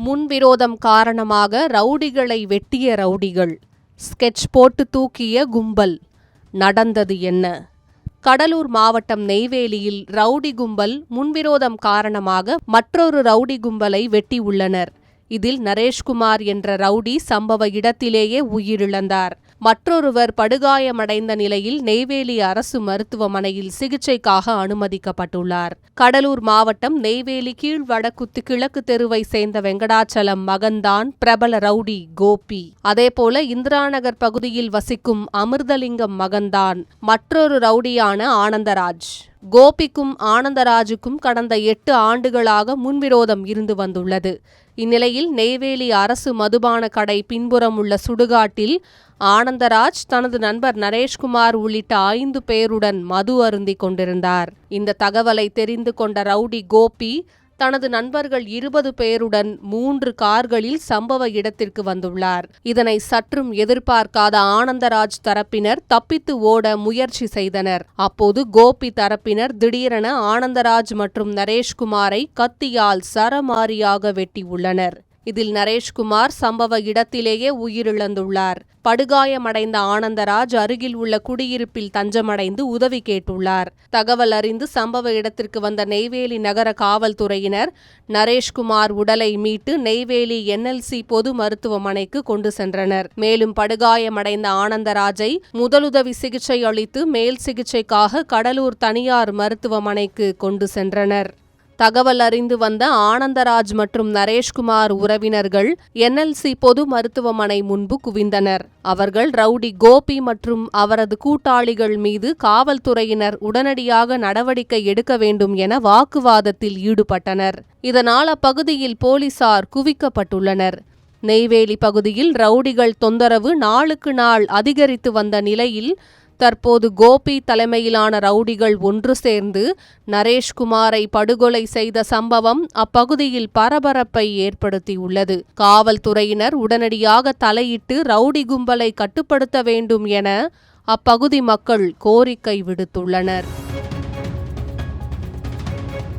முன்விரோதம் காரணமாக ரவுடிகளை வெட்டிய ரவுடிகள், ஸ்கெட்ச் போட்டு தூக்கிய கும்பல். நடந்தது என்ன? கடலூர் மாவட்டம் நெய்வேலியில் ரவுடி கும்பல் முன்விரோதம் காரணமாக மற்றொரு ரவுடி கும்பலை வெட்டியுள்ளனர். இதில் நரேஷ்குமார் என்ற ரவுடி சம்பவ இடத்திலேயே உயிரிழந்தார். மற்றொருவர் படுகாயமடைந்த நிலையில் நெய்வேலி அரசு மருத்துவமனையில் சிகிச்சைக்காக அனுமதிக்கப்பட்டுள்ளார். கடலூர் மாவட்டம் நெய்வேலி கீழ்வடக்குத்து கிழக்கு தெருவை சேர்ந்த வெங்கடாச்சலம் மகன்தான் பிரபல ரவுடி கோபி. அதேபோல இந்திராநகர் பகுதியில் வசிக்கும் அமிர்தலிங்கம் மகன்தான் மற்றொரு ரவுடியான ஆனந்தராஜ். கோபிக்கும் ஆனந்தராஜுக்கும் கடந்த 8 ஆண்டுகளாக முன்விரோதம் இருந்து வந்துள்ளது. இந்நிலையில் நெய்வேலி அரசு மதுபான கடை பின்புறம் உள்ள சுடுகாட்டில் ஆனந்தராஜ் தனது நண்பர் நரேஷ்குமார் உள்ளிட்ட 5 பேருடன் மது அருந்திக் கொண்டிருந்தார். இந்த தகவலை தெரிந்து கொண்ட ரவுடி கோபி தனது நண்பர்கள் 20 பேருடன் 3 கார்களில் சம்பவ இடத்திற்கு வந்துள்ளார். இதனை சற்றும் எதிர்பார்க்காத ஆனந்தராஜ் தரப்பினர் தப்பித்து ஓட முயற்சி செய்தனர். அப்போது கோபி தரப்பினர் திடீரென ஆனந்தராஜ் மற்றும் நரேஷ்குமாரை கத்தியால் சரமாரியாக வெட்டியுள்ளனர். இதில் நரேஷ்குமார் சம்பவ இடத்திலேயே உயிரிழந்துள்ளார். படுகாயமடைந்த ஆனந்தராஜ் அருகில் உள்ள குடியிருப்பில் தஞ்சமடைந்து உதவி கேட்டுள்ளார். தகவல் அறிந்து சம்பவ இடத்திற்கு வந்த நெய்வேலி நகர காவல்துறையினர் நரேஷ்குமார் உடலை மீட்டு நெய்வேலி NLC பொது மருத்துவமனைக்கு கொண்டு சென்றனர். மேலும் படுகாயமடைந்த ஆனந்தராஜை முதலுதவி சிகிச்சை அளித்து மேல் சிகிச்சைக்காக கடலூர் தனியார் மருத்துவமனைக்கு கொண்டு சென்றனர். தகவல் அறிந்து வந்த ஆனந்தராஜ் மற்றும் நரேஷ்குமார் உறவினர்கள் NLC பொது மருத்துவமனை முன்பு குவிந்தனர். அவர்கள் ரவுடி கோபி மற்றும் அவரது கூட்டாளிகள் மீது காவல்துறையினர் உடனடியாக நடவடிக்கை எடுக்க வேண்டும் என வாக்குவாதத்தில் ஈடுபட்டனர். இதனால் அப்பகுதியில் போலீசார் குவிக்கப்பட்டுள்ளனர். நெய்வேலி பகுதியில் ரவுடிகள் தொந்தரவு நாளுக்கு நாள் அதிகரித்து வந்த நிலையில் தற்போது கோபி தலைமையிலான ரவுடிகள் ஒன்று சேர்ந்து நரேஷ்குமாரை படுகொலை செய்த சம்பவம் அப்பகுதியில் பரபரப்பை ஏற்படுத்தியுள்ளது. காவல்துறையினர் உடனடியாக தலையிட்டு ரவுடி கும்பலை கட்டுப்படுத்த வேண்டும் என அப்பகுதி மக்கள் கோரிக்கை விடுத்துள்ளனர்.